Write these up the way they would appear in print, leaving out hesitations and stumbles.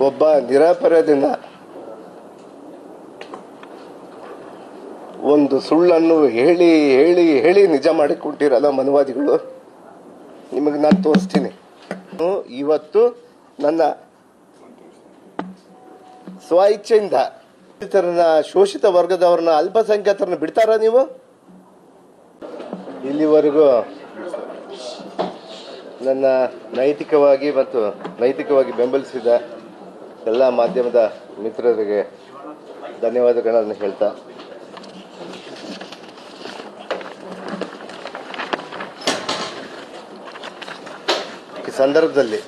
ಒಬ್ಬ ನಿರಪರಾಧಿನ ಒಂದು ಸುಳ್ಳನ್ನು ಹೇಳಿ ಹೇಳಿ ಹೇಳಿ ನಿಜ ಮಾಡಿಕೊಟ್ಟಿರಲ್ಲ ಮನುವಾದಿಗಳು. ನಿಮಗೆ ನಾನು ತೋರಿಸ್ತೀನಿ. ಇವತ್ತು ನನ್ನ ಸ್ವ ಇಚ್ಛೆಯಿಂದ ಶೋಷಿತ ವರ್ಗದವ್ರನ್ನ ಅಲ್ಪಸಂಖ್ಯಾತರನ್ನ ಬಿಡ್ತಾರ ನೀವು? ಇಲ್ಲಿವರೆಗೂ ನನ್ನ ನೈತಿಕವಾಗಿ ಬೆಂಬಲಿಸಿದ ಎಲ್ಲ ಮಾಧ್ಯಮದ ಮಿತ್ರರಿಗೆ ಧನ್ಯವಾದಗಳನ್ನು ಹೇಳ್ತಾ, ಈ ಸಂದರ್ಭದಲ್ಲಿ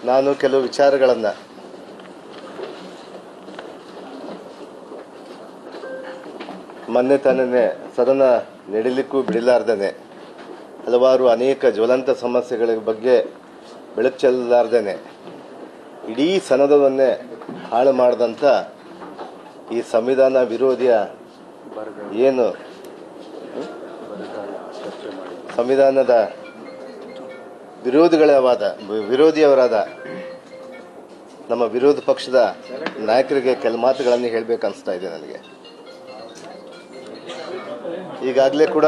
ನಾನು ಕೆಲವು ವಿಚಾರಗಳನ್ನು ಮೊನ್ನೆ ತಾನೇ ಸದನ ನಡೆಯಲಿಕ್ಕೂ ಬಿಡಲಾರ್ದೇನೆ ಹಲವಾರು ಅನೇಕ ಜ್ವಲಂತ ಸಮಸ್ಯೆಗಳ ಬಗ್ಗೆ ಬೆಳಕು ಚೆಲ್ಲಲಾರ್ದೇನೆ ಇಡೀ ಸದನವನ್ನೇ ಹಾಳು ಮಾಡಿದಂಥ ಈ ಸಂವಿಧಾನ ವಿರೋಧಿಯ ಏನು ಸಂವಿಧಾನದ ವಿರೋಧಿಯವರಾದ ನಮ್ಮ ವಿರೋಧ ಪಕ್ಷದ ನಾಯಕರಿಗೆ ಕೆಲ ಮಾತುಗಳನ್ನು ಹೇಳಬೇಕನ್ನಿಸ್ತಾ ಇದೆ ನನಗೆ. ಈಗಾಗಲೇ ಕೂಡ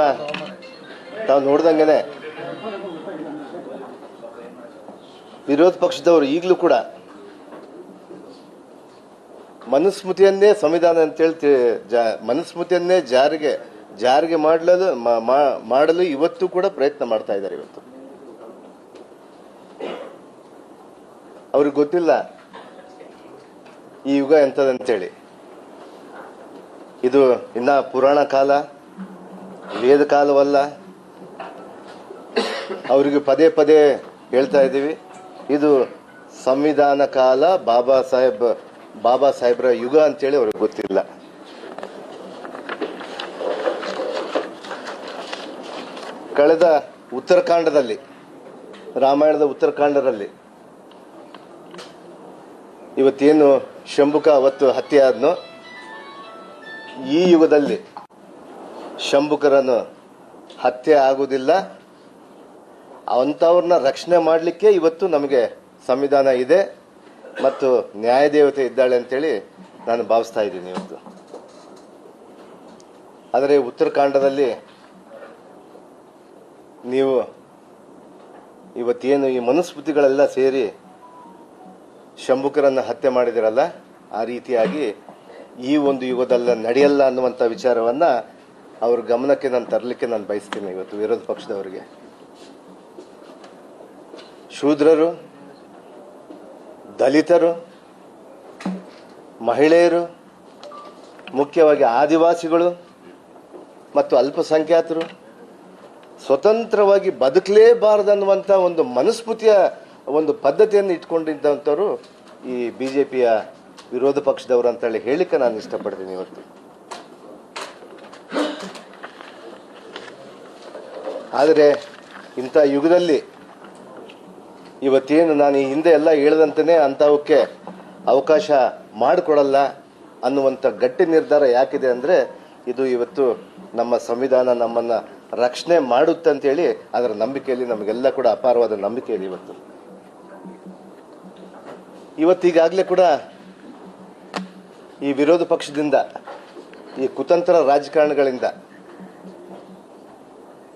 ತಾವು ನೋಡ್ದಂಗೆ ವಿರೋಧ ಪಕ್ಷದವರು ಈಗಲೂ ಕೂಡ ಮನುಸ್ಮೃತಿಯನ್ನೇ ಸಂವಿಧಾನ ಅಂತೇಳಿ ಮನುಸ್ಮೃತಿಯನ್ನೇ ಜಾರಿಗೆ ಮಾಡಲು ಇವತ್ತು ಕೂಡ ಪ್ರಯತ್ನ ಮಾಡ್ತಾ ಇದ್ದಾರೆ. ಇವತ್ತು ಅವ್ರಿಗೆ ಗೊತ್ತಿಲ್ಲ ಈ ಯುಗ ಎಂಥದಂತೇಳಿ. ಇದು ಇನ್ನ ಪುರಾಣ ಕಾಲ, ವೇದ ಕಾಲವಲ್ಲ. ಅವರಿಗೆ ಪದೇ ಪದೇ ಹೇಳ್ತಾ ಇದ್ದೀವಿ, ಇದು ಸಂವಿಧಾನ ಕಾಲ, ಬಾಬಾ ಸಾಹೇಬ್ರ ಯುಗ ಅಂತೇಳಿ ಅವ್ರಿಗೆ ಗೊತ್ತಿಲ್ಲ. ಕಳೆದ ಉತ್ತರಕಾಂಡದಲ್ಲಿ, ರಾಮಾಯಣದ ಉತ್ತರಕಾಂಡದಲ್ಲಿ ಇವತ್ತೇನು ಶಂಭುಕ ಅವತ್ತು ಹತ್ಯೆ ಆದ್ನೋ, ಈ ಯುಗದಲ್ಲಿ ಶಂಭುಕರನ್ನು ಹತ್ಯೆ ಆಗುವುದಿಲ್ಲ. ಅಂಥವ್ರನ್ನ ರಕ್ಷಣೆ ಮಾಡಲಿಕ್ಕೆ ಇವತ್ತು ನಮಗೆ ಸಂವಿಧಾನ ಇದೆ ಮತ್ತು ನ್ಯಾಯದೇವತೆ ಇದ್ದಾಳೆ ಅಂತೇಳಿ ನಾನು ಭಾವಿಸ್ತಾ ಇದ್ದೀನಿ ಇವತ್ತು. ಆದರೆ ಉತ್ತರಕಾಂಡದಲ್ಲಿ ನೀವು ಇವತ್ತೇನು ಈ ಮನುಸ್ಮೃತಿಗಳೆಲ್ಲ ಸೇರಿ ಶಂಭುಕರನ್ನು ಹತ್ಯೆ ಮಾಡಿದಿರಲ್ಲ, ಆ ರೀತಿಯಾಗಿ ಈ ಒಂದು ಯುಗದಲ್ಲ ನಡೆಯಲ್ಲ ಅನ್ನುವಂಥ ವಿಚಾರವನ್ನ ಅವ್ರ ಗಮನಕ್ಕೆ ನಾನು ತರಲಿಕ್ಕೆ ನಾನು ಬಯಸ್ತೀನಿ. ಇವತ್ತು ವಿರೋಧ ಪಕ್ಷದವರಿಗೆ ಶೂದ್ರರು, ದಲಿತರು, ಮಹಿಳೆಯರು, ಮುಖ್ಯವಾಗಿ ಆದಿವಾಸಿಗಳು ಮತ್ತು ಅಲ್ಪಸಂಖ್ಯಾತರು ಸ್ವತಂತ್ರವಾಗಿ ಬದುಕಲೇಬಾರದನ್ನುವಂಥ ಒಂದು ಮನುಸ್ಮೃತಿಯ ಒಂದು ಪದ್ಧತಿಯನ್ನು ಇಟ್ಕೊಂಡಿದ್ದಂಥವ್ರು ಈ ಬಿಜೆಪಿಯ ವಿರೋಧ ಪಕ್ಷದವರು ಅಂತೇಳಿ ಹೇಳಿಕ್ಕೆ ನಾನು ಇಷ್ಟಪಡ್ತೀನಿ. ಇವತ್ತು ಆದರೆ ಇಂಥ ಯುಗದಲ್ಲಿ ಇವತ್ತೇನು ನಾನು ಈ ಹಿಂದೆ ಎಲ್ಲ ಹೇಳಿದಂತೆಯೇ ಅಂಥವಕ್ಕೆ ಅವಕಾಶ ಮಾಡಿಕೊಡಲ್ಲ ಅನ್ನುವಂಥ ಗಟ್ಟಿ ನಿರ್ಧಾರ ಯಾಕಿದೆ ಅಂದರೆ, ಇದು ಇವತ್ತು ನಮ್ಮ ಸಂವಿಧಾನ ನಮ್ಮನ್ನು ರಕ್ಷಣೆ ಮಾಡುತ್ತೆ ಅಂತೇಳಿ ಅದರ ನಂಬಿಕೆಯಲ್ಲಿ ನಮಗೆಲ್ಲ ಕೂಡ ಅಪಾರವಾದ ನಂಬಿಕೆ ಇದೆ. ಇವತ್ತೀಗಾಗಲೇ ಕೂಡ ಈ ವಿರೋಧ ಪಕ್ಷದಿಂದ, ಈ ಕುತಂತ್ರ ರಾಜಕಾರಣಗಳಿಂದ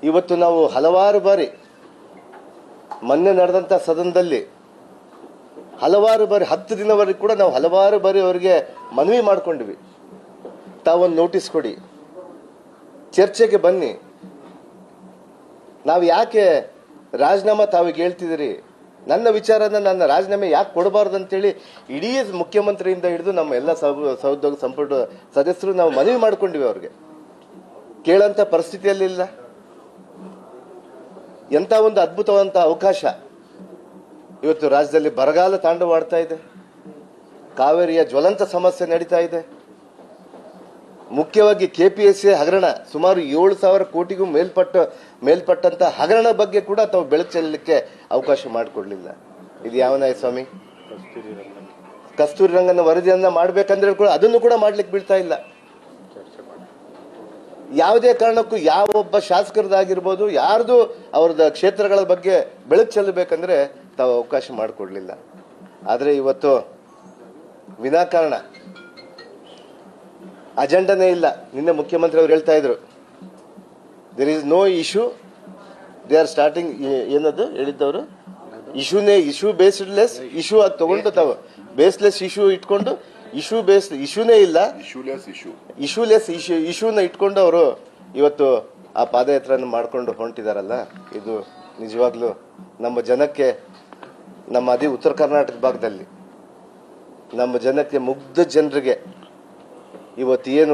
ಇವತ್ತು ನಾವು ಹಲವಾರು ಬಾರಿ ಮೊನ್ನೆ ನಡೆದಂಥ ಸದನದಲ್ಲಿ ಹಲವಾರು ಬಾರಿ 10 ದಿನವರೆಗೂ ಕೂಡ ನಾವು ಹಲವಾರು ಬಾರಿ ಅವರಿಗೆ ಮನವಿ ಮಾಡ್ಕೊಂಡ್ವಿ, ತಾವೊಂದು ನೋಟಿಸ್ ಕೊಡಿ, ಚರ್ಚೆಗೆ ಬನ್ನಿ, ನಾವು ಯಾಕೆ ರಾಜೀನಾಮೆ ತಾವಿಗೆ ಹೇಳ್ತಿದ್ದೀರಿ, ನನ್ನ ವಿಚಾರನ ನನ್ನ ರಾಜೀನಾಮೆ ಯಾಕೆ ಕೊಡಬಾರ್ದು ಅಂತೇಳಿ ಇಡೀ ಮುಖ್ಯಮಂತ್ರಿಯಿಂದ ಹಿಡಿದು ನಮ್ಮ ಎಲ್ಲ ಸಹೋದ್ಯೋಗ ಸಂಪುಟ ಸದಸ್ಯರು ನಾವು ಮನವಿ ಮಾಡ್ಕೊಂಡಿವಿ. ಅವ್ರಿಗೆ ಕೇಳಂತ ಪರಿಸ್ಥಿತಿಯಲ್ಲಿಲ್ಲ. ಎಂಥ ಒಂದು ಅದ್ಭುತವಾದಂಥ ಅವಕಾಶ. ಇವತ್ತು ರಾಜ್ಯದಲ್ಲಿ ಬರಗಾಲ ತಾಂಡವಾಡ್ತಾ ಇದೆ, ಕಾವೇರಿಯ ಜ್ವಲಂತ ಸಮಸ್ಯೆ ನಡೀತಾ ಇದೆ, ಮುಖ್ಯವಾಗಿ ಕೆಪಿಎಸ್ಸಿ ಹಗರಣ ಸುಮಾರು 7,000 ಕೋಟಿಗೂ ಮೇಲ್ಪಟ್ಟಂತ ಹಗರಣ ಬಗ್ಗೆ ಕೂಡ ತಾವು ಬೆಳಕು ಚೆಲ್ಲಲಿಕ್ಕೆ ಅವಕಾಶ ಮಾಡಿಕೊಡ್ಲಿಲ್ಲ. ಇದು ಯಾವ ನ್ಯಾಯ ಸ್ವಾಮಿ? ಕಸ್ತೂರಿ ರಂಗನ ವರದಿಯನ್ನ ಮಾಡ್ಬೇಕಂದ್ರೆ ಕೂಡ ಅದನ್ನು ಕೂಡ ಮಾಡ್ಲಿಕ್ಕೆ ಬೀಳ್ತಾ ಇಲ್ಲ. ಯಾವುದೇ ಕಾರಣಕ್ಕೂ ಯಾವೊಬ್ಬ ಶಾಸಕರದಾಗಿರ್ಬೋದು, ಯಾರ್ದು ಅವ್ರದ ಕ್ಷೇತ್ರಗಳ ಬಗ್ಗೆ ಬೆಳಕು ಚೆಲ್ಲಬೇಕಂದ್ರೆ ತಾವು ಅವಕಾಶ ಮಾಡಿಕೊಡ್ಲಿಲ್ಲ. ಆದರೆ ಇವತ್ತು ವಿನಾಕಾರಣ ಅಜೆಂಡಾನೇ ಇಲ್ಲ. ನಿನ್ನೆ ಮುಖ್ಯಮಂತ್ರಿ ಅವರು ಹೇಳ್ತಾ ಇದ್ರು, there is no issue, they are starting. ಏನದು ಹೇಳಿದ್ದವರು? ಇಶ್ಯೂ ಬೇಸ್ಡ್ಲೆಸ್ ಇಶ್ಯೂ ಅದು ತಗೊಂಡು ತಾವು ಬೇಸ್ಲೆಸ್ ಇಶ್ಯೂ ಇಟ್ಕೊಂಡು ಇಶ್ಯೂನೇ ಇಲ್ಲ, ಇಶ್ಯೂಲೆಸ್ ಇಶ್ಯೂನ ಇಟ್ಕೊಂಡು ಅವರು ಇವತ್ತು ಆ ಪಾದಯಾತ್ರೆಯನ್ನು ಮಾಡ್ಕೊಂಡು ಹೊಂಟಿದಾರಲ್ಲ, ಇದು ನಿಜವಾಗ್ಲೂ ನಮ್ಮ ಜನಕ್ಕೆ, ನಮ್ಮ ಉತ್ತರ ಕರ್ನಾಟಕ ಭಾಗದಲ್ಲಿ ನಮ್ಮ ಜನಕ್ಕೆ, ಮುಗ್ಧ ಜನರಿಗೆ ಇವತ್ತು ಏನು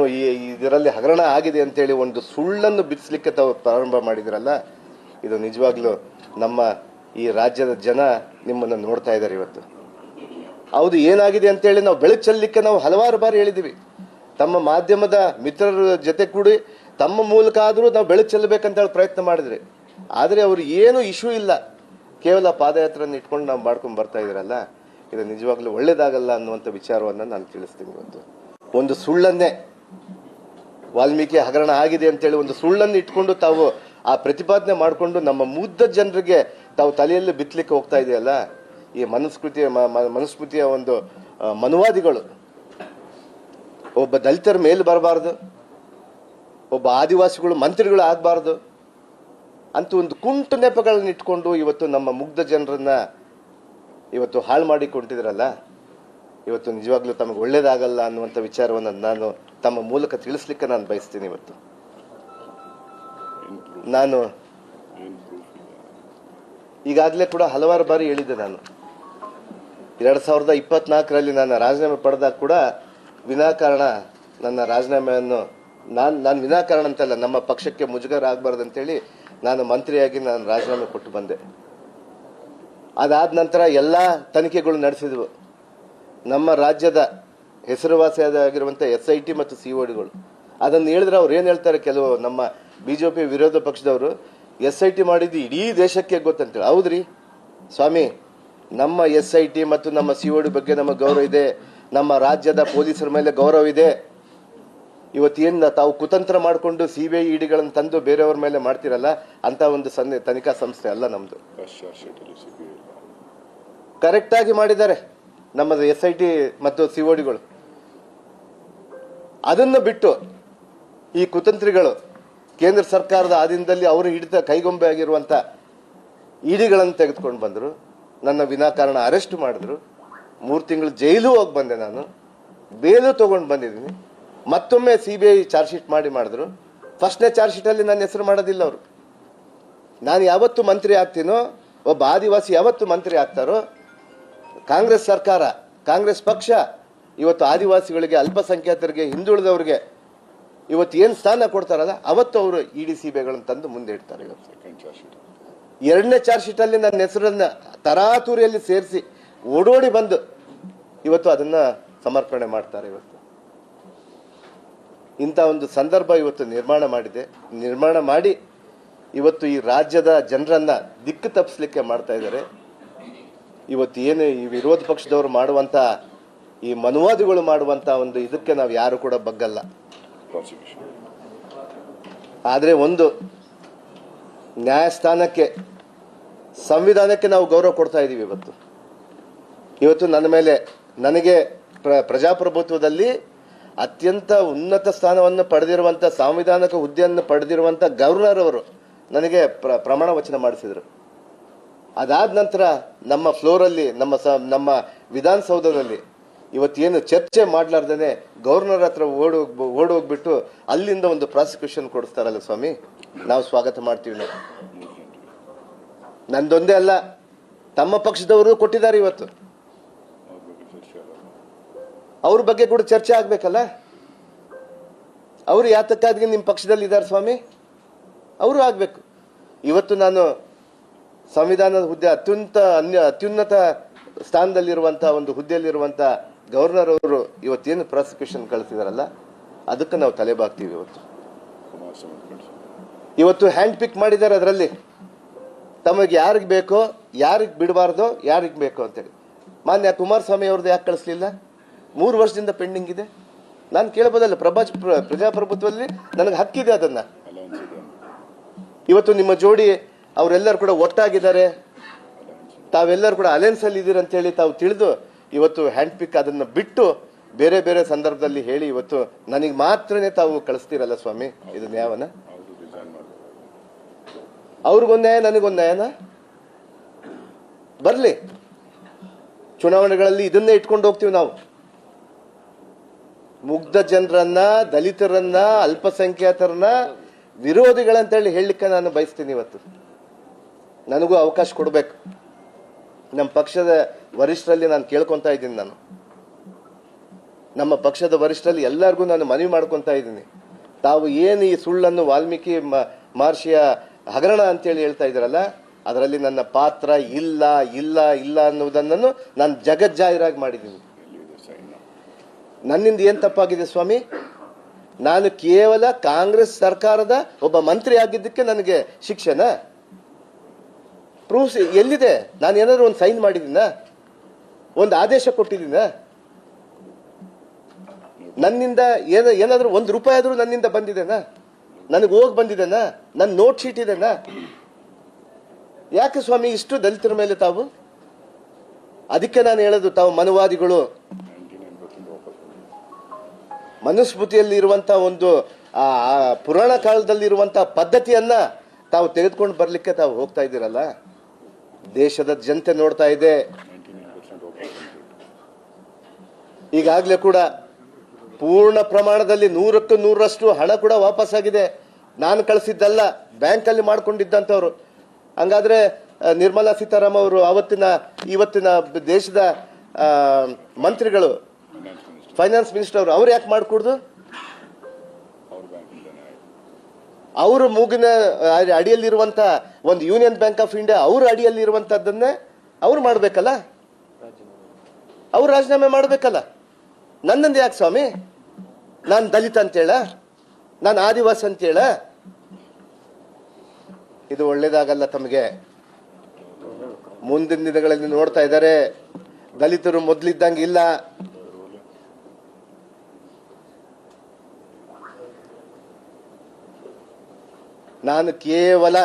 ಇದರಲ್ಲಿ ಹಗರಣ ಆಗಿದೆ ಅಂತೇಳಿ ಒಂದು ಸುಳ್ಳನ್ನು ಬಿಡಿಸ್ಲಿಕ್ಕೆ ತಾವು ಪ್ರಾರಂಭ ಮಾಡಿದಿರಲ್ಲ, ಇದು ನಿಜವಾಗ್ಲೂ ನಮ್ಮ ಈ ರಾಜ್ಯದ ಜನ ನಿಮ್ಮನ್ನು ನೋಡ್ತಾ ಇದ್ದಾರೆ ಇವತ್ತು. ಹೌದು, ಏನಾಗಿದೆ ಅಂತೇಳಿ ನಾವು ಬೆಳಕು ಚೆಲ್ಲಲಿಕ್ಕೆ ನಾವು ಹಲವಾರು ಬಾರಿ ಹೇಳಿದ್ದೀವಿ. ತಮ್ಮ ಮಾಧ್ಯಮದ ಮಿತ್ರರ ಜೊತೆ ಕೂಡಿ ತಮ್ಮ ಮೂಲಕ ಆದರೂ ನಾವು ಬೆಳಕು ಚೆಲ್ಲಬೇಕಂತ ಹೇಳಿ ಪ್ರಯತ್ನ ಮಾಡಿದ್ರಿ. ಆದರೆ ಅವರು ಏನು ಇಶ್ಯೂ ಇಲ್ಲ, ಕೇವಲ ಪಾದಯಾತ್ರೆಯನ್ನು ಇಟ್ಕೊಂಡು ನಾವು ಮಾಡ್ಕೊಂಡು ಬರ್ತಾ ಇದ್ದೀರಲ್ಲ, ಇದು ನಿಜವಾಗ್ಲೂ ಒಳ್ಳೇದಾಗಲ್ಲ ಅನ್ನುವಂಥ ವಿಚಾರವನ್ನು ನಾನು ತಿಳಿಸ್ತೀನಿ. ಇವತ್ತು ಒಂದು ಸುಳ್ಳನ್ನೇ, ವಾಲ್ಮೀಕಿ ಹಗರಣ ಆಗಿದೆ ಅಂತೇಳಿ ಒಂದು ಸುಳ್ಳನ್ನು ಇಟ್ಕೊಂಡು ತಾವು ಆ ಪ್ರತಿಪಾದನೆ ಮಾಡಿಕೊಂಡು ನಮ್ಮ ಮುಗ್ಧ ಜನರಿಗೆ ತಾವು ತಲೆಯಲ್ಲಿ ಬಿತ್ತಲಿಕ್ಕೆ ಹೋಗ್ತಾ ಇದೆಯಲ್ಲ, ಈ ಮನುಸ್ಮೃತಿಯ ಒಂದು ಮನುವಾದಿಗಳು ಒಬ್ಬ ದಲಿತರ ಮೇಲೆ ಬರಬಾರ್ದು, ಒಬ್ಬ ಆದಿವಾಸಿಗಳು ಮಂತ್ರಿಗಳು ಆಗಬಾರ್ದು ಅಂತ ಒಂದು ಕುಂಟು ನೆಪಗಳನ್ನ ಇಟ್ಕೊಂಡು ಇವತ್ತು ನಮ್ಮ ಮುಗ್ಧ ಜನರನ್ನ ಇವತ್ತು ಹಾಳು ಮಾಡಿಕೊಂಡಿದ್ರಲ್ಲ, ಇವತ್ತು ನಿಜವಾಗ್ಲೂ ತಮಗೆ ಒಳ್ಳೇದಾಗಲ್ಲ ಅನ್ನುವಂಥ ವಿಚಾರವನ್ನು ನಾನು ತಮ್ಮ ಮೂಲಕ ತಿಳಿಸ್ಲಿಕ್ಕೆ ನಾನು ಬಯಸ್ತೀನಿ. ಇವತ್ತು ನಾನು ಈಗಾಗಲೇ ಕೂಡ ಹಲವಾರು ಬಾರಿ ಹೇಳಿದ್ದೆ, ನಾನು 2024ರಲ್ಲಿ ನಾನು ರಾಜೀನಾಮೆ ಪಡೆದಾಗ ಕೂಡ ವಿನಾಕಾರಣ ನನ್ನ ರಾಜೀನಾಮೆಯನ್ನು ನಾನು ವಿನಾಕಾರಣ ಅಂತಲ್ಲ, ನಮ್ಮ ಪಕ್ಷಕ್ಕೆ ಮುಜುಗರ ಆಗಬಾರ್ದು ಅಂತೇಳಿ ನಾನು ಮಂತ್ರಿಯಾಗಿ ನಾನು ರಾಜೀನಾಮೆ ಕೊಟ್ಟು ಬಂದೆ. ಅದಾದ ನಂತರ ಎಲ್ಲ ತನಿಖೆಗಳು ನಡೆಸಿದ್ವು. ನಮ್ಮ ರಾಜ್ಯದ ಹೆಸರುವಾಸಿಯಾಗಿರುವಂಥ SIT ಮತ್ತು CODಗಳು ಅದನ್ನು ಹೇಳಿದ್ರೆ ಅವ್ರು ಏನು ಹೇಳ್ತಾರೆ, ಕೆಲವು ನಮ್ಮ BJP ವಿರೋಧ ಪಕ್ಷದವರು SIT ಮಾಡಿದ್ದು ಇಡೀ ದೇಶಕ್ಕೆ ಗೊತ್ತಂತೇಳಿ. ಹೌದ್ರಿ ಸ್ವಾಮಿ, ನಮ್ಮ SIT ಮತ್ತು ನಮ್ಮ COD ಬಗ್ಗೆ ನಮಗೆ ಗೌರವ ಇದೆ, ನಮ್ಮ ರಾಜ್ಯದ ಪೊಲೀಸರ ಮೇಲೆ ಗೌರವ ಇದೆ. ಇವತ್ತೇನು ತಾವು ಕುತಂತ್ರ ಮಾಡಿಕೊಂಡು CBI EDಗಳನ್ನು ತಂದು ಬೇರೆಯವ್ರ ಮೇಲೆ ಮಾಡ್ತಿರಲ್ಲ, ಅಂತ ಒಂದು ತನಿಖಾ ಸಂಸ್ಥೆ ಅಲ್ಲ ನಮ್ದು. ಕರೆಕ್ಟಾಗಿ ಮಾಡಿದ್ದಾರೆ ನಮ್ಮದು SIT ಮತ್ತು CODಗಳು. ಅದನ್ನು ಬಿಟ್ಟು ಈ ಕುತಂತ್ರಿಗಳು ಕೇಂದ್ರ ಸರ್ಕಾರದ ಆಧೀನದಲ್ಲಿ ಅವರು ಹಿಡಿದ ಕೈಗೊಂಬೆ ಆಗಿರುವಂಥ EDಗಳನ್ನು ತೆಗೆದುಕೊಂಡು ಬಂದರು, ನನ್ನ ವಿನಾಕಾರಣ ಅರೆಸ್ಟ್ ಮಾಡಿದ್ರು, 3 ತಿಂಗಳು ಜೈಲು ಹೋಗಿ ಬಂದೆ, ನಾನು ಬೇಲು ತೊಗೊಂಡು ಬಂದಿದ್ದೀನಿ. ಮತ್ತೊಮ್ಮೆ CBI ಚಾರ್ಜ್ ಶೀಟ್ ಮಾಡಿದ್ರು. ಫಸ್ಟ್ನೇ ಚಾರ್ಜ್ ಶೀಟಲ್ಲಿ ನನ್ನ ಹೆಸರು ಮಾಡೋದಿಲ್ಲ ಅವರು. ನಾನು ಯಾವತ್ತು ಮಂತ್ರಿ ಆಗ್ತೀನೋ, ಒಬ್ಬ ಆದಿವಾಸಿ ಯಾವತ್ತು ಮಂತ್ರಿ ಆಗ್ತಾರೋ, ಕಾಂಗ್ರೆಸ್ ಸರ್ಕಾರ, ಕಾಂಗ್ರೆಸ್ ಪಕ್ಷ ಇವತ್ತು ಆದಿವಾಸಿಗಳಿಗೆ, ಅಲ್ಪಸಂಖ್ಯಾತರಿಗೆ, ಹಿಂದುಳಿದವರಿಗೆ ಇವತ್ತು ಏನು ಸ್ಥಾನ ಕೊಡ್ತಾರಲ್ಲ, ಅವತ್ತು ಅವರು ED CBIಗಳನ್ನು ತಂದು ಮುಂದೆ ಇಡ್ತಾರೆ. ಎರಡನೇ ಚಾರ್ಜ್ ಶೀಟಲ್ಲಿ ನನ್ನ ಹೆಸರನ್ನ ತರಾತುರಿಯಲ್ಲಿ ಸೇರಿಸಿ ಓಡೋಡಿ ಬಂದು ಇವತ್ತು ಅದನ್ನ ಸಮರ್ಪಣೆ ಮಾಡ್ತಾರೆ. ಇವತ್ತು ಇಂಥ ಒಂದು ಸಂದರ್ಭ ಇವತ್ತು ನಿರ್ಮಾಣ ಮಾಡಿ ಇವತ್ತು ಈ ರಾಜ್ಯದ ಜನರನ್ನ ದಿಕ್ಕು ತಪ್ಪಿಸ್ಲಿಕ್ಕೆ ಮಾಡ್ತಾ ಇದ್ದಾರೆ. ಇವತ್ತು ಏನು ಈ ವಿರೋಧ ಪಕ್ಷದವರು ಮಾಡುವಂತ, ಈ ಮನುವಾದಿಗಳು ಮಾಡುವಂತ ಒಂದು ಇದಕ್ಕೆ ನಾವು ಯಾರು ಕೂಡ ಬಗ್ಗಲ್ಲ. ಆದರೆ ಒಂದು ನ್ಯಾಯಸ್ಥಾನಕ್ಕೆ, ಸಂವಿಧಾನಕ್ಕೆ ನಾವು ಗೌರವ ಕೊಡ್ತಾ ಇದ್ದೀವಿ. ಇವತ್ತು ನನ್ನ ಮೇಲೆ, ನನಗೆ ಪ್ರಜಾಪ್ರಭುತ್ವದಲ್ಲಿ ಅತ್ಯಂತ ಉನ್ನತ ಸ್ಥಾನವನ್ನು ಪಡೆದಿರುವಂಥ, ಸಾಂವಿಧಾನಿಕ ಹುದ್ದೆಯನ್ನು ಪಡೆದಿರುವಂಥ ಗವರ್ನರ್ ಅವರು ನನಗೆ ಪ್ರಮಾಣ ವಚನ ಮಾಡಿಸಿದರು. ಅದಾದ ನಂತರ ನಮ್ಮ ಫ್ಲೋರಲ್ಲಿ, ನಮ್ಮ ವಿಧಾನಸೌಧದಲ್ಲಿ ಇವತ್ತೇನು ಚರ್ಚೆ ಮಾಡ್ಲಾರ್ದೇನೆ ಗವರ್ನರ್ ಹತ್ರ ಓಡೋಗ್ಬಿಟ್ಟು ಅಲ್ಲಿಂದ ಒಂದು ಪ್ರಾಸಿಕ್ಯೂಷನ್ ಕೊಡಿಸ್ತಾರಲ್ಲ ಸ್ವಾಮಿ, ನಾವು ಸ್ವಾಗತ ಮಾಡ್ತೀವಿ. ನಾವು ನಂದೊಂದೇ ಅಲ್ಲ, ತಮ್ಮ ಪಕ್ಷದವರು ಕೊಟ್ಟಿದ್ದಾರೆ. ಇವತ್ತು ಅವ್ರ ಬಗ್ಗೆ ಕೂಡ ಚರ್ಚೆ ಆಗ್ಬೇಕಲ್ಲ. ಅವರು ಯಾತಕ್ಕಾಗಿ ನಿಮ್ಮ ಪಕ್ಷದಲ್ಲಿ ಇದ್ದಾರೆ ಸ್ವಾಮಿ, ಅವರು ಆಗ್ಬೇಕು. ಇವತ್ತು ನಾನು ಸಂವಿಧಾನದ ಹುದ್ದೆ ಅತ್ಯುನ್ನತ ಸ್ಥಾನದಲ್ಲಿರುವಂತಹ ಒಂದು ಹುದ್ದೆಯಲ್ಲಿರುವಂತ ಗವರ್ನರ್ ಅವರು ಇವತ್ತೇನು ಪ್ರಾಸಿಕ್ಯೂಷನ್ ಕಳಿಸಿದಾರಲ್ಲ, ಅದಕ್ಕೆ ನಾವು ತಲೆಬಾಗ್ತೀವಿ. ಇವತ್ತು ಹ್ಯಾಂಡ್ ಪಿಕ್ ಮಾಡಿದ್ದಾರೆ. ಅದರಲ್ಲಿ ತಮಗೆ ಯಾರಿಗೆ ಬೇಕೋ, ಯಾರಿಗೆ ಬಿಡಬಾರ್ದೋ, ಯಾರಿಗೆ ಬೇಕೋ ಅಂತೇಳಿ. ಮಾನ್ಯ ಕುಮಾರಸ್ವಾಮಿ ಅವ್ರದ್ದು ಯಾಕೆ ಕಳಿಸ್ಲಿಲ್ಲ? 3 ವರ್ಷದಿಂದ ಪೆಂಡಿಂಗ್ ಇದೆ. ನಾನು ಕೇಳಬಹುದಲ್ಲ, ಪ್ರಜಾಪ್ರಭುತ್ವದಲ್ಲಿ ನನಗೆ ಹಕ್ಕಿದೆ ಅದನ್ನ. ಇವತ್ತು ನಿಮ್ಮ ಜೋಡಿ ಅವರೆಲ್ಲರೂ ಕೂಡ ಒಟ್ಟಾಗಿದ್ದಾರೆ. ತಾವೆಲ್ಲರೂ ಕೂಡ ಅಲಯನ್ಸ್ ಅಲ್ಲಿ ಇದ್ದೀರಿ ಅಂತ ಹೇಳಿ ತಾವು ತಿಳಿದು ಇವತ್ತು ಹ್ಯಾಂಡ್ ಪಿಕ್ ಅದನ್ನ ಬಿಟ್ಟು ಬೇರೆ ಬೇರೆ ಸಂದರ್ಭದಲ್ಲಿ ಹೇಳಿ ಇವತ್ತು ನನಗೆ ಮಾತ್ರನೇ ತಾವು ಕಳಿಸ್ತೀರಲ್ಲ ಸ್ವಾಮಿ, ಇದು ನ್ಯಾಯನ? ಅವ್ರಿಗೊಂದು ನ್ಯಾಯ, ನನಗೊಂದು ನ್ಯಾಯನ? ಬರ್ಲಿ, ಚುನಾವಣೆಗಳಲ್ಲಿ ಇದನ್ನೇ ಇಟ್ಕೊಂಡು ಹೋಗ್ತೀವಿ ನಾವು. ಮುಗ್ಧ ಜನರನ್ನ, ದಲಿತರನ್ನ, ಅಲ್ಪಸಂಖ್ಯಾತರನ್ನ ವಿರೋಧಿಗಳಂತೇಳಿ ಹೇಳಲಿಕ್ಕೆ ನಾನು ಬಯಸ್ತೀನಿ. ಇವತ್ತು ನನಗೂ ಅವಕಾಶ ಕೊಡಬೇಕು. ನಮ್ಮ ಪಕ್ಷದ ವರಿಷ್ಠರಲ್ಲಿ ನಾನು ಕೇಳ್ಕೊತಾ ಇದ್ದೀನಿ. ನಮ್ಮ ಪಕ್ಷದ ವರಿಷ್ಠರಲ್ಲಿ ಎಲ್ಲರಿಗೂ ನಾನು ಮನವಿ ಮಾಡ್ಕೊತಾ ಇದ್ದೀನಿ. ತಾವು ಏನು ಈ ಸುಳ್ಳನ್ನು ವಾಲ್ಮೀಕಿ ಮಹರ್ಷಿಯ ಹಗರಣ ಅಂತೇಳಿ ಹೇಳ್ತಾ ಇದ್ದೀರಲ್ಲ, ಅದರಲ್ಲಿ ನನ್ನ ಪಾತ್ರ ಇಲ್ಲ ಇಲ್ಲ ಇಲ್ಲ ಅನ್ನುವುದನ್ನು ನಾನು ಜಗಜ್ಜಾಹಿರಾಗಿ ಮಾಡಿದ್ದೀನಿ. ನನ್ನಿಂದ ಏನ್ ತಪ್ಪಾಗಿದೆ ಸ್ವಾಮಿ? ನಾನು ಕೇವಲ ಕಾಂಗ್ರೆಸ್ ಸರ್ಕಾರದ ಒಬ್ಬ ಮಂತ್ರಿ ಆಗಿದ್ದಕ್ಕೆ ನನಗೆ ಶಿಕ್ಷೆನಾ? ಪ್ರೂಫ್ಸ್ ಎಲ್ಲಿದೆ? ನಾನು ಏನಾದ್ರು ಒಂದು ಸೈನ್ ಮಾಡಿದ್ದೀನ? ಒಂದು ಆದೇಶ ಕೊಟ್ಟಿದ್ದೀನ? ನನ್ನಿಂದ ಏನಾದ್ರೂ ₹1 ಆದ್ರೂ ನನ್ನಿಂದ ಬಂದಿದೆನಾ? ನನಗೆ ಹೋಗಿ ಬಂದಿದೆನಾ? ನನ್ನ ನೋಟ್ ಶೀಟ್ ಇದೆನಾ? ಯಾಕೆ ಸ್ವಾಮಿ ಇಷ್ಟು ದಲಿತರ ಮೇಲೆ ತಾವು? ಅದಕ್ಕೆ ನಾನು ಹೇಳೋದು, ತಾವು ಮನುವಾದಿಗಳು. ಮನುಸ್ಮೃತಿಯಲ್ಲಿ ಇರುವಂತಹ ಒಂದು ಪುರಾಣ ಕಾಲದಲ್ಲಿ ಇರುವಂತಹ ಪದ್ಧತಿಯನ್ನ ತಾವು ತೆಗೆದುಕೊಂಡು ಬರ್ಲಿಕ್ಕೆ ತಾವು ಹೋಗ್ತಾ ಇದ್ದೀರಲ್ಲ. ದೇಶದ ಜನತೆ ನೋಡ್ತಾ ಇದೆ. ಈಗಾಗಲೇ ಕೂಡ ಪೂರ್ಣ ಪ್ರಮಾಣದಲ್ಲಿ 100ಕ್ಕೆ 100ರಷ್ಟು ಹಣ ಕೂಡ ವಾಪಸ್ ಆಗಿದೆ. ನಾನು ಕಳಿಸಿದ್ದಲ್ಲ, ಬ್ಯಾಂಕ್ ಅಲ್ಲಿ ಮಾಡ್ಕೊಂಡಿದ್ದಂಥವ್ರು. ಹಂಗಾದ್ರೆ ನಿರ್ಮಲಾ ಸೀತಾರಾಮನ್ ಅವರು ಇವತ್ತಿನ ದೇಶದ ಮಂತ್ರಿಗಳು, ಫೈನಾನ್ಸ್ ಮಿನಿಸ್ಟರ್ ಅವ್ರು ಯಾಕೆ ಮಾಡ್ಕೊಡ್ದು? ಅವರು ಮೂಗಿನ ಅಡಿಯಲ್ಲಿರುವಂತ ಒಂದು ಯೂನಿಯನ್ ಬ್ಯಾಂಕ್ ಆಫ್ ಇಂಡಿಯಾ ಅವ್ರ ಅಡಿಯಲ್ಲಿರುವಂತದ್ದನ್ನೇ ಅವ್ರು ಮಾಡ್ಬೇಕಲ್ಲ, ಅವ್ರು ರಾಜೀನಾಮೆ ಮಾಡ್ಬೇಕಲ್ಲ. ನನ್ನಂದು ಯಾಕೆ ಸ್ವಾಮಿ? ನಾನು ದಲಿತ ಅಂತೇಳ? ನಾನು ಆದಿವಾಸಿ ಅಂತೇಳ? ಇದು ಒಳ್ಳೇದಾಗಲ್ಲ ತಮಗೆ. ಮುಂದಿನ ದಿನಗಳಲ್ಲಿ ನೋಡ್ತಾ ಇದ್ದಾರೆ, ದಲಿತರು ಮೊದಲಿದ್ದಂಗೆ ಇಲ್ಲ. ನಾನು ಕೇವಲ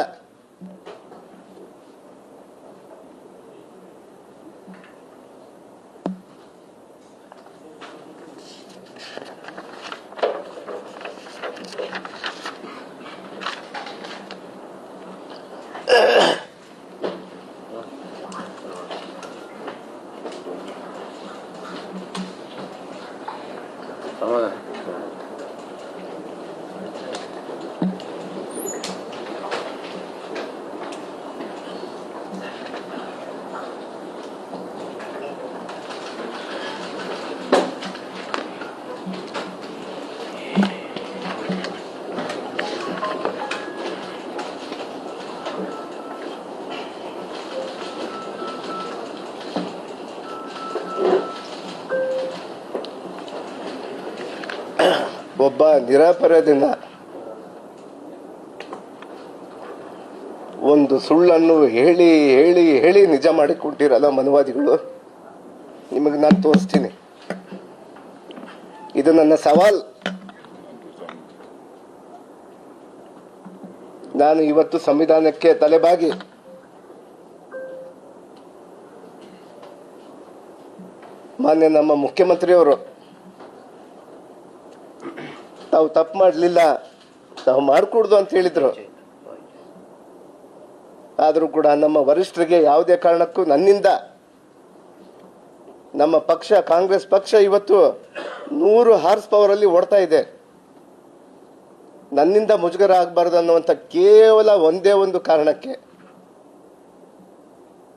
ಒಬ್ಬ ನಿರಪರಾಧಿನ ಒಂದು ಸುಳ್ಳನ್ನು ಹೇಳಿ ಹೇಳಿ ಹೇಳಿ ನಿಜ ಮಾಡಿಕೊಟ್ಟಿರಲ್ಲ ಮನುವಾದಿಗಳು. ನಿಮಗೆ ನಾನು ತೋರಿಸ್ತೀನಿ. ಇದು ನನ್ನ ಸವಾಲ್. ನಾನು ಇವತ್ತು ಸಂವಿಧಾನಕ್ಕೆ ತಲೆಬಾಗಿ ಮಾನ್ಯ ನಮ್ಮ ಮುಖ್ಯಮಂತ್ರಿಯವರು ತಾವು ತಪ್ಪು ಮಾಡಲಿಲ್ಲ, ತಾವು ಮಾಡಿಕೊಡ್ದು ಅಂತ ಹೇಳಿದ್ರು. ಆದರೂ ಕೂಡ ನಮ್ಮ ವರಿಷ್ಠರಿಗೆ ಯಾವುದೇ ಕಾರಣಕ್ಕೂ ನನ್ನಿಂದ, ನಮ್ಮ ಪಕ್ಷ ಕಾಂಗ್ರೆಸ್ ಪಕ್ಷ ಇವತ್ತು 100 ಹಾರ್ಸ್ ಪವರ್ ಅಲ್ಲಿ ಓಡ್ತಾ ಇದೆ. ನನ್ನಿಂದ ಮುಜುಗರ ಆಗಬಾರ್ದು ಅನ್ನುವಂಥ ಕೇವಲ ಒಂದೇ ಒಂದು ಕಾರಣಕ್ಕೆ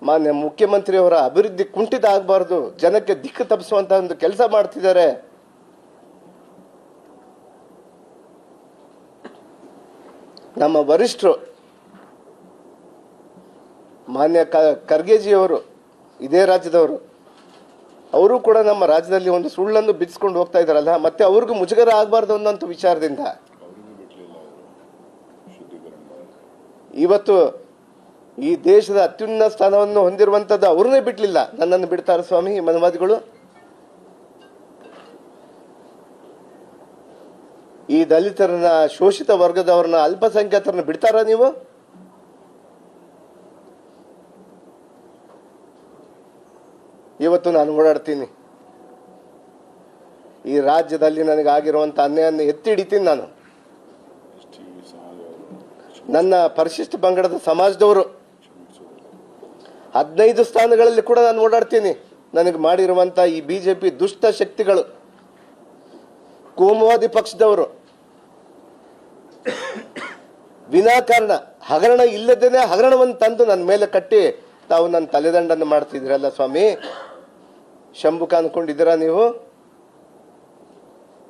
ಮಾನ್ಯ ಮುಖ್ಯಮಂತ್ರಿಯವರ ಅಭಿವೃದ್ಧಿ ಕುಂಠಿತ ಆಗಬಾರ್ದು, ಜನಕ್ಕೆ ದಿಕ್ಕು ತಪ್ಪಿಸುವಂತ ಒಂದು ಕೆಲಸ ಮಾಡ್ತಿದ್ದಾರೆ. ನಮ್ಮ ವರಿಷ್ಠರು ಮಾನ್ಯ ಖರ್ಗೆಜಿಯವರು, ಇದೇ ರಾಜ್ಯದವರು, ಅವರು ಕೂಡ ನಮ್ಮ ರಾಜ್ಯದಲ್ಲಿ ಒಂದು ಸುಳ್ಳನ್ನು ಬಿಚ್ಚಿಕೊಂಡು ಹೋಗ್ತಾ ಇದಾರಲ್ಲ, ಮತ್ತೆ ಅವ್ರಿಗೂ ಮುಜುಗರ ಆಗಬಾರ್ದು ಅನ್ನೋಂಥ ವಿಚಾರದಿಂದ ಇವತ್ತು ಈ ದೇಶದ ಅತ್ಯುನ್ನತ ಸ್ಥಾನವನ್ನು ಹೊಂದಿರುವಂತದ್ದು ಅವ್ರನ್ನೇ ಬಿಡ್ಲಿಲ್ಲ. ನನ್ನನ್ನು ಬಿಡ್ತಾರೆ ಸ್ವಾಮಿ ಮನುವಾದಿಗಳು? ಈ ದಲಿತರನ್ನ, ಶೋಷಿತ ವರ್ಗದವರನ್ನ, ಅಲ್ಪಸಂಖ್ಯಾತರನ್ನ ಬಿಡ್ತಾರ ನೀವು? ಇವತ್ತು ನಾನು ಓಡಾಡ್ತೀನಿ. ಈ ರಾಜ್ಯದಲ್ಲಿ ನನಗಾಗಿರುವಂಥ ಅನ್ಯಾಯವನ್ನು ಎತ್ತಿ ಹಿಡಿತೀನಿ. ನಾನು ನನ್ನ ಪರಿಶಿಷ್ಟ ಪಂಗಡದ ಸಮಾಜದವರು 15 ಸ್ಥಾನಗಳಲ್ಲಿ ಕೂಡ ನಾನು ಓಡಾಡ್ತೀನಿ. ನನಗೆ ಮಾಡಿರುವಂಥ ಈ ಬಿಜೆಪಿ ದುಷ್ಟ ಶಕ್ತಿಗಳು, ಕೋಮುವಾದಿ ಪಕ್ಷದವರು ವಿನಾಕಾರಣ ಹಗರಣ ಇಲ್ಲದೇನೆ ಹಗರಣವನ್ನು ತಂದು ನನ್ನ ಮೇಲೆ ಕಟ್ಟಿ ತಾವು ನನ್ನ ತಲೆದಂಡನ್ನು ಮಾಡ್ತಿದ್ದೀರಲ್ಲ ಸ್ವಾಮಿ. ಶಂಭುಕ ಅನ್ಕೊಂಡಿದ್ದೀರಾ ನೀವು?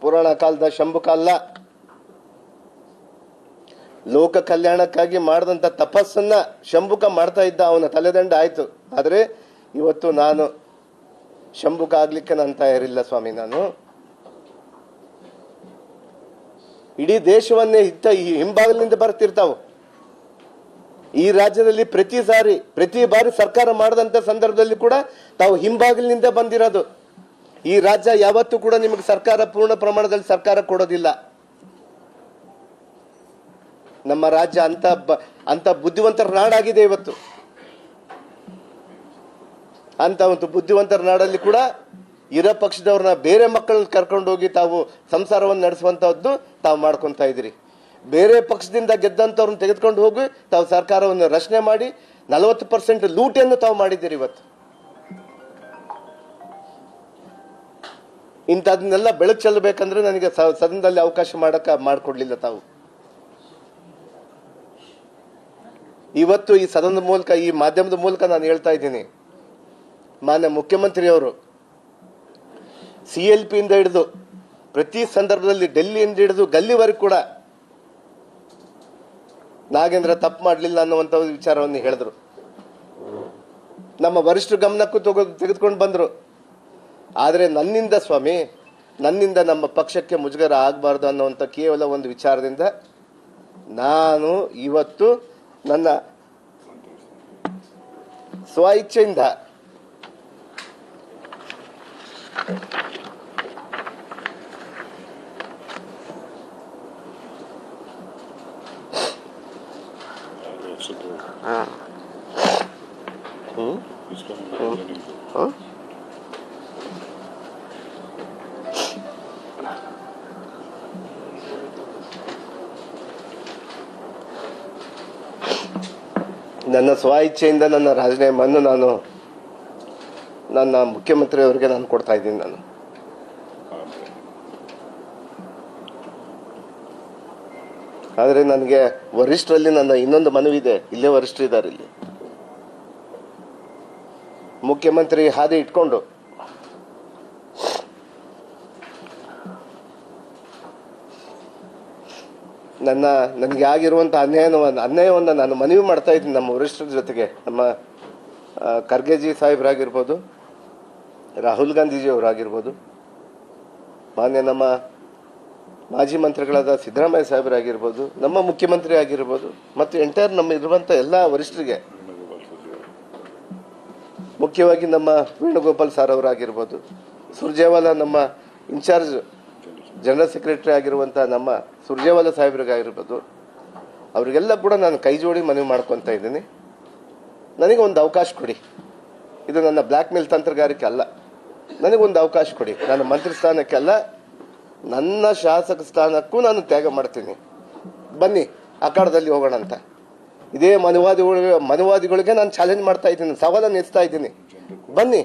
ಪುರಾಣ ಕಾಲದ ಶಂಭುಕ ಅಲ್ಲ. ಲೋಕ ಕಲ್ಯಾಣಕ್ಕಾಗಿ ಮಾಡಿದಂಥ ತಪಸ್ಸನ್ನ ಶಂಭುಕ ಮಾಡ್ತಾ ಇದ್ದ, ಅವನ ತಲೆದಂಡ ಆಯ್ತು. ಆದರೆ ಇವತ್ತು ನಾನು ಶಂಭುಕ ಆಗ್ಲಿಕ್ಕೆ ನಾನು ತಯಾರಿಲ್ಲ ಸ್ವಾಮಿ. ನಾನು ಇಡೀ ದೇಶವನ್ನೇ ಈ ಹಿಂಭಾಗಲಿನಿಂದ ಬರ್ತಿರ್ತಾವ. ಈ ರಾಜ್ಯದಲ್ಲಿ ಪ್ರತಿ ಬಾರಿ ಸರ್ಕಾರ ಮಾಡದಂತ ಸಂದರ್ಭದಲ್ಲಿ ಕೂಡ ತಾವು ಹಿಂಭಾಗಲಿನಿಂದ ಬಂದಿರೋದು. ಈ ರಾಜ್ಯ ಯಾವತ್ತೂ ಕೂಡ ನಿಮಗೆ ಸರ್ಕಾರ ಪೂರ್ಣ ಪ್ರಮಾಣದಲ್ಲಿ ಸರ್ಕಾರ ಕೊಡೋದಿಲ್ಲ. ನಮ್ಮ ರಾಜ್ಯ ಅಂತ ಬುದ್ಧಿವಂತರ ನಾಡಾಗಿದೆ ಇವತ್ತು. ಅಂತ ಒಂದು ಬುದ್ಧಿವಂತರ ನಾಡಲ್ಲಿ ಕೂಡ ಇರೋ ಪಕ್ಷದವ್ರನ್ನ ಬೇರೆ ಮಕ್ಕಳನ್ನ ಕರ್ಕೊಂಡು ಹೋಗಿ ತಾವು ಸಂಸಾರವನ್ನು ನಡೆಸುವಂತಹದ್ದು ತಾವು ಮಾಡ್ಕೊತಾ ಇದ್ದೀರಿ. ಬೇರೆ ಪಕ್ಷದಿಂದ ಗೆದ್ದಂಥವ್ರನ್ನ ತೆಗೆದುಕೊಂಡು ಹೋಗಿ ತಾವು ಸರ್ಕಾರವನ್ನು ರಚನೆ ಮಾಡಿ 40% ಲೂಟಿಯನ್ನು ತಾವು ಮಾಡಿದ್ದೀರಿ. ಇವತ್ತು ಇಂಥದನ್ನೆಲ್ಲ ಬೆಳಕು ಚೆಲ್ಲಬೇಕಂದ್ರೆ ನನಗೆ ಸದನದಲ್ಲಿ ಅವಕಾಶ ಮಾಡಿಕೊಡ್ಲಿಲ್ಲ ತಾವು. ಇವತ್ತು ಈ ಸದನದ ಮೂಲಕ, ಈ ಮಾಧ್ಯಮದ ಮೂಲಕ ನಾನು ಹೇಳ್ತಾ ಇದ್ದೀನಿ, ಮಾನ್ಯ ಮುಖ್ಯಮಂತ್ರಿಯವರು CLP ಇಂದ ಹಿಡಿದು ಪ್ರತಿ ಸಂದರ್ಭದಲ್ಲಿ ಡೆಲ್ಲಿಯಿಂದ ಹಿಡಿದು ಗಲ್ಲಿವರೆಗೂ ಕೂಡ ನಾಗೇಂದ್ರ ತಪ್ಪು ಮಾಡಲಿಲ್ಲ ಅನ್ನುವಂಥ ವಿಚಾರವನ್ನು ಹೇಳಿದ್ರು. ನಮ್ಮ ವರಿಷ್ಠ ಗಮನಕ್ಕೂ ತೆಗೆದುಕೊಂಡು ಬಂದರು. ಆದರೆ ನನ್ನಿಂದ ಸ್ವಾಮಿ, ನನ್ನಿಂದ ನಮ್ಮ ಪಕ್ಷಕ್ಕೆ ಮುಜುಗರ ಆಗಬಾರ್ದು ಅನ್ನುವಂಥ ಕೇವಲ ಒಂದು ವಿಚಾರದಿಂದ ನಾನು ಇವತ್ತು ನನ್ನ ಸ್ವ ಇಚ್ಛೆಯಿಂದ ನನ್ನ ಸ್ವ ಇಚ್ಛೆಯಿಂದ ನನ್ನ ರಾಜೀನಾಮೆಯನ್ನು ನಾನು ನನ್ನ ಮುಖ್ಯಮಂತ್ರಿ ಅವರಿಗೆ ನಾನು ಕೊಡ್ತಾ ಇದ್ದೀನಿ. ನಾನು ಆದರೆ ನನಗೆ ವರಿಷ್ಠರಲ್ಲಿ ನನ್ನ ಇನ್ನೊಂದು ಮನವಿ ಇದೆ. ಇಲ್ಲೇ ವರಿಷ್ಠರು ಇದ್ದಾರೆ. ಇಲ್ಲಿ ಮುಖ್ಯಮಂತ್ರಿ ಹಾದಿ ಇಟ್ಕೊಂಡು ನನಗೆ ಆಗಿರುವಂಥ ಅನ್ಯಾಯವನ್ನು ನಾನು ಮನವಿ ಮಾಡ್ತಾ ಇದ್ದೀನಿ ನಮ್ಮ ವರಿಷ್ಠರ ಜೊತೆಗೆ. ನಮ್ಮ ಖರ್ಗೆಜಿ ಸಾಹೇಬ್ರಾಗಿರ್ಬೋದು, ರಾಹುಲ್ ಗಾಂಧೀಜಿ ಅವರಾಗಿರ್ಬೋದು, ಮಾನ್ಯ ನಮ್ಮ ಮಾಜಿ ಮಂತ್ರಿಗಳಾದ ಸಿದ್ದರಾಮಯ್ಯ ಸಾಹೇಬರಾಗಿರ್ಬೋದು, ನಮ್ಮ ಮುಖ್ಯಮಂತ್ರಿ ಆಗಿರ್ಬೋದು, ಮತ್ತು ಎಂಟೈರ್ ನಮ್ಮ ಇರುವಂಥ ಎಲ್ಲ ವರಿಷ್ಠರಿಗೆ, ಮುಖ್ಯವಾಗಿ ನಮ್ಮ ವೇಣುಗೋಪಾಲ್ ಸರ್ ಅವರಾಗಿರ್ಬೋದು, ಸುರ್ಜೇವಾಲಾ ನಮ್ಮ ಇನ್ಚಾರ್ಜ್ ಜನರಲ್ ಸೆಕ್ರೆಟರಿ ಆಗಿರುವಂಥ ನಮ್ಮ ಸುರ್ಜೇವಾಲಾ ಸಾಹೇಬ್ರಿಗಾಗಿರ್ಬೋದು, ಅವರಿಗೆಲ್ಲ ಕೂಡ ನಾನು ಕೈ ಜೋಡಿ ಮನವಿ ಮಾಡ್ಕೊತಾ ಇದ್ದೀನಿ. ನನಗೆ ಒಂದು ಅವಕಾಶ ಕೊಡಿ. ಇದು ನನ್ನ ಬ್ಲ್ಯಾಕ್ ಮೇಲ್ ತಂತ್ರಗಾರಿಕೆ ಅಲ್ಲ. ನನಗೊಂದು ಅವಕಾಶ ಕೊಡಿ. ನಾನು ಮಂತ್ರಿ ಸ್ಥಾನಕ್ಕೆ ಅಲ್ಲ, ನನ್ನ ಶಾಸಕ ಸ್ಥಾನಕ್ಕೂ ನಾನು ತ್ಯಾಗ ಮಾಡ್ತೀನಿ. ಬನ್ನಿ ಅಖಾಡದಲ್ಲಿ ಹೋಗೋಣ ಅಂತ. ಇದೇ ಮನುವಾದಿಗಳಿಗೆ ನಾನು ಚಾಲೆಂಜ್ ಮಾಡ್ತಾ ಇದ್ದೀನಿ, ಸವಾಲನ್ನು ಎತ್ತಾ ಇದ್ದೀನಿ. ಬನ್ನಿ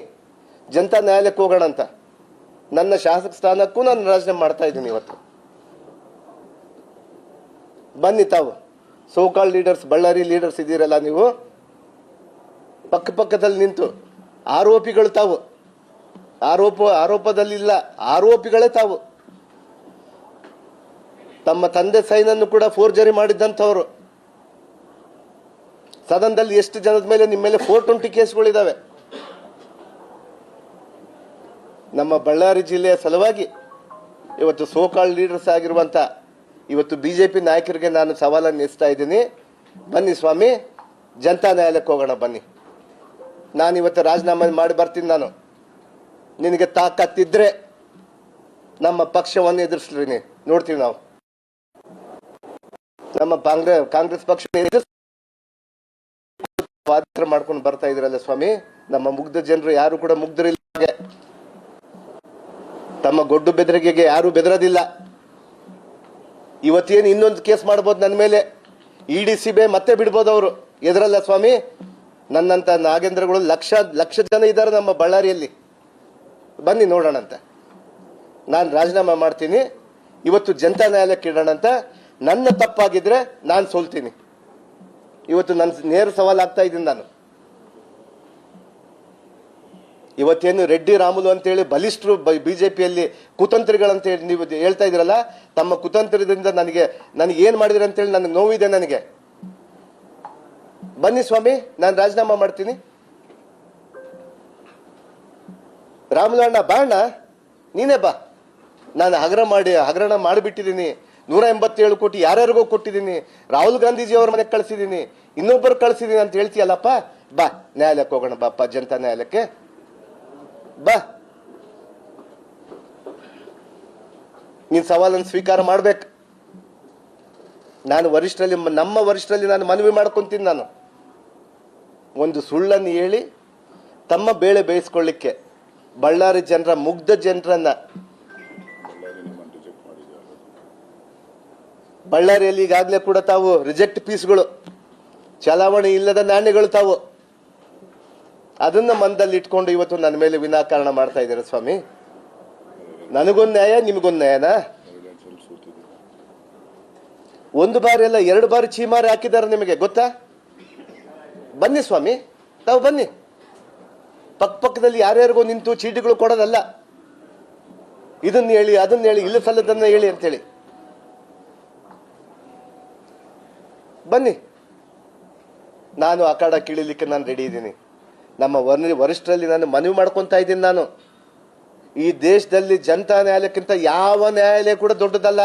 ಜನತಾ ನ್ಯಾಯಾಲಯಕ್ಕೆ ಹೋಗೋಣ ಅಂತ. ನನ್ನ ಶಾಸಕ ಸ್ಥಾನಕ್ಕೂ ನಾನು ರಾಜೀನಾಮೆ ಮಾಡ್ತಾ ಇದ್ದೀನಿ ಇವತ್ತು. ಬನ್ನಿ ತಾವು ಸೋಕಾಲ್ ಲೀಡರ್ಸ್, ಬಳ್ಳಾರಿ ಲೀಡರ್ಸ್ ಇದ್ದೀರಲ್ಲ ನೀವು, ಪಕ್ಕದಲ್ಲಿ ನಿಂತು ಆರೋಪಿಗಳು ತಾವು, ಆರೋಪದಲ್ಲಿಲ್ಲ, ಆರೋಪಿಗಳೇ ತಾವು. ತಮ್ಮ ತಂದೆ ಸೈನನ್ನು ಕೂಡ ಫೋರ್ಜರಿ ಮಾಡಿದ್ದಂಥವ್ರು. ಸದನದಲ್ಲಿ ಎಷ್ಟು ಜನದ ಮೇಲೆ ನಿಮ್ಮ ಮೇಲೆ 420 ಕೇಸ್ಗಳಿದ್ದಾವೆ. ನಮ್ಮ ಬಳ್ಳಾರಿ ಜಿಲ್ಲೆಯ ಸಲುವಾಗಿ ಇವತ್ತು ಸೋಕಾಲ್ ಲೀಡರ್ಸ್ ಆಗಿರುವಂಥ ಇವತ್ತು ಬಿಜೆಪಿ ನಾಯಕರಿಗೆ ನಾನು ಸವಾಲನ್ನು ಎಸ್ತಾ ಇದ್ದೀನಿ. ಬನ್ನಿ ಸ್ವಾಮಿ, ಜನತಾ ನ್ಯಾಯಾಲಯಕ್ಕೆ ಹೋಗೋಣ. ಬನ್ನಿ, ನಾನು ಇವತ್ತು ರಾಜೀನಾಮೆ ಮಾಡಿ ಬರ್ತೀನಿ. ನಾನು ನಿನಗೆ ತಾಕತ್ತಿದ್ರೆ ನಮ್ಮ ಪಕ್ಷವನ್ನು ಎದುರಿಸ್ಲಿ, ನೋಡ್ತೀವಿ ನಾವು. ನಮ್ಮ ಕಾಂಗ್ರೆಸ್ ಪಕ್ಷ ಮಾಡ್ಕೊಂಡು ಬರ್ತಾ ಇದ್ರಲ್ಲ ಸ್ವಾಮಿ, ನಮ್ಮ ಮುಗ್ಧ ಜನರು ಯಾರು ಕೂಡ ಮುಗ್ಧರಿಲ್ಲ. ತಮ್ಮ ಗೊಡ್ಡು ಬೆದರಿಕೆಗೆ ಯಾರು ಬೆದರೋದಿಲ್ಲ. ಇವತ್ತೇನು ಇನ್ನೊಂದು ಕೇಸ್ ಮಾಡ್ಬೋದು ನನ್ನ ಮೇಲೆ, ಇಡಿ ಸಿಬಿಐ ಮತ್ತೆ ಬಿಡ್ಬೋದು ಅವರು. ಎದುರಲ್ಲ ಸ್ವಾಮಿ, ನನ್ನಂತ ನಾಗೇಂದ್ರಗಳು ಲಕ್ಷ ಜನ ಇದ್ದಾರೆ ನಮ್ಮ ಬಳ್ಳಾರಿಯಲ್ಲಿ. ಬನ್ನಿ ನೋಡೋಣ ಅಂತ. ನಾನು ರಾಜೀನಾಮೆ ಮಾಡ್ತೀನಿ, ಇವತ್ತು ಜನತಾ ನ್ಯಾಯಾಲಯಕ್ಕೆ ಇಡೋಣ ಅಂತ. ನನ್ನ ತಪ್ಪಾಗಿದ್ರೆ ನಾನು ಸೋಲ್ತೀನಿ. ಇವತ್ತು ನನ್ನ ನೇರ ಸವಾಲ್ ಆಗ್ತಾ ಇದ್ದೀನಿ ನಾನು. ಇವತ್ತೇನು ರೆಡ್ಡಿ ರಾಮುಲು ಅಂತೇಳಿ ಬಲಿಷ್ಠರು ಬಿಜೆಪಿಯಲ್ಲಿ ಕುತಂತ್ರಿಗಳಂತ ಹೇಳಿ ನೀವು ಹೇಳ್ತಾ ಇದ್ರಲ್ಲ, ತಮ್ಮ ಕುತಂತ್ರದಿಂದ ನನಗೆ ಏನ್ ಮಾಡಿದ್ರಿ ಅಂತೇಳಿ ನನಗೆ ನೋವಿದೆ. ನನಗೆ ಬನ್ನಿ ಸ್ವಾಮಿ, ನಾನು ರಾಜೀನಾಮೆ ಮಾಡ್ತೀನಿ. ರಾಮುಲು ಅಣ್ಣ ಬಾ ಅಣ್ಣ, ನೀನೇ ಬಾ. ನಾನು ಹಗರಣ ಮಾಡಿಬಿಟ್ಟಿದ್ದೀನಿ. 187 ಕೋಟಿ ಯಾರ್ಯಾರಿಗೋ ಕೊಟ್ಟಿದ್ದೀನಿ. ರಾಹುಲ್ ಗಾಂಧೀಜಿ ಅವ್ರ ಮನೆಗೆ ಕಳಿಸಿದ್ದೀನಿ, ಇನ್ನೊಬ್ಬರು ಕಳಿಸಿದ್ದೀನಿ ಅಂತ ಹೇಳ್ತೀಯಲ್ಲಪ್ಪ. ಬಾ ನ್ಯಾಯಾಲಯಕ್ಕೆ ಹೋಗೋಣ, ಬಾಪ್ಪ, ಜನತಾ ನ್ಯಾಯಾಲಯಕ್ಕೆ ಬಾ. ನೀನ್ ಸವಾಲನ್ನು ಸ್ವೀಕಾರ ಮಾಡ್ಬೇಕು. ನಾನು ನಮ್ಮ ವರಿಷ್ಠರಲ್ಲಿ ನಾನು ಮನವಿ ಮಾಡ್ಕೊಂತೀನಿ. ನಾನು ಒಂದು ಸುಳ್ಳನ್ನು ಹೇಳಿ ತಮ್ಮ ಬೇಳೆ ಬೇಯಿಸ್ಕೊಳ್ಳಿಕ್ಕೆ ಬಳ್ಳಾರಿ ಜನರ ಮುಗ್ಧ ಜನರನ್ನ, ಬಳ್ಳಾರಿಯಲ್ಲಿ ಈಗಾಗಲೇ ಕೂಡ ತಾವು ರಿಜೆಕ್ಟ್ ಪೀಸ್ಗಳು, ಚಲಾವಣೆ ಇಲ್ಲದ ನಾಣ್ಯಗಳು ತಾವು ಅದನ್ನ ಮನದಲ್ಲಿ ಇಟ್ಕೊಂಡು ಇವತ್ತು ನನ್ನ ಮೇಲೆ ವಿನಾಕಾರಣ ಮಾಡ್ತಾ ಇದ್ದಾರೆ ಸ್ವಾಮಿ. ನನಗೊಂದು ನ್ಯಾಯ, ನಿಮಗೊಂದು ನ್ಯಾಯನಾ? ಒಂದು ಬಾರಿ ಅಲ್ಲ, 2 ಬಾರಿ ಚೀಮಾರಿ ಹಾಕಿದ್ದಾರೆ. ನಿಮಗೆ ಗೊತ್ತಾ? ಬನ್ನಿ ಸ್ವಾಮಿ, ತಾವು ಬನ್ನಿ. ಪಕ್ಕದಲ್ಲಿ ಯಾರ್ಯಾರಿಗೋ ನಿಂತು ಚೀಟಿಗಳು ಕೊಡೋದಲ್ಲ. ಇದನ್ನ ಹೇಳಿ, ಅದನ್ನ ಹೇಳಿ, ಇಲ್ಲ ಸಲ್ಲದನ್ನ ಹೇಳಿ ಅಂತೇಳಿ. ಬನ್ನಿ, ನಾನು ಅಖಾಡ ಕೀಳಿಲಿಕ್ಕೆ ನಾನು ರೆಡಿ ಇದ್ದೀನಿ. ನಮ್ಮ ವರಿಷ್ಠರಲ್ಲಿ ನಾನು ಮನವಿ ಮಾಡ್ಕೊತಾ ಇದ್ದೀನಿ. ನಾನು ಈ ದೇಶದಲ್ಲಿ ಜನತಾ ನ್ಯಾಯಾಲಯಕ್ಕಿಂತ ಯಾವ ನ್ಯಾಯಾಲಯ ಕೂಡ ದೊಡ್ಡದಲ್ಲ.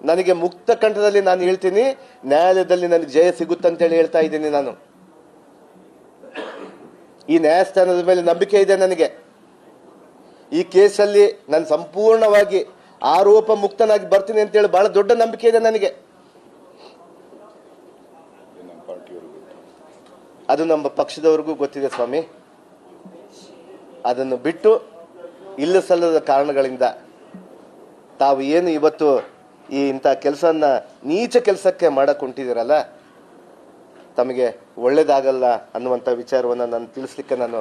ನನಗೆ ಮುಕ್ತ ಕಂಠದಲ್ಲಿ ನಾನು ಹೇಳ್ತೀನಿ, ನ್ಯಾಯಾಲಯದಲ್ಲಿ ನನಗೆ ಜಯ ಸಿಗುತ್ತಂತೇಳಿ ಹೇಳ್ತಾ ಇದ್ದೀನಿ. ನಾನು ಈ ನ್ಯಾಯಸ್ಥಾನದ ಮೇಲೆ ನಂಬಿಕೆ ಇದೆ ನನಗೆ. ಈ ಕೇಸಲ್ಲಿ ನಾನು ಸಂಪೂರ್ಣವಾಗಿ ಆರೋಪ ಮುಕ್ತನಾಗಿ ಬರ್ತೀನಿ ಅಂತೇಳಿ ಬಹಳ ದೊಡ್ಡ ನಂಬಿಕೆ ಇದೆ ನನಗೆ. ಅದು ನಮ್ಮ ಪಕ್ಷದವರಿಗೂ ಗೊತ್ತಿದೆ ಸ್ವಾಮಿ. ಅದನ್ನು ಬಿಟ್ಟು ಇಲ್ಲ ಸಲ್ಲದ ಕಾರಣಗಳಿಂದ ತಾವು ಏನು ಇವತ್ತು ಇಂಥ ಕೆಲಸನ ನೀಚ ಕೆಲಸಕ್ಕೆ ಮಾಡಕ್ಕೆ ಹೊಂಟಿದ್ದೀರಲ್ಲ, ತಮಗೆ ಒಳ್ಳೇದಾಗಲ್ಲ ಅನ್ನುವಂಥ ವಿಚಾರವನ್ನು ನಾನು ತಿಳಿಸ್ಲಿಕ್ಕೆ ನಾನು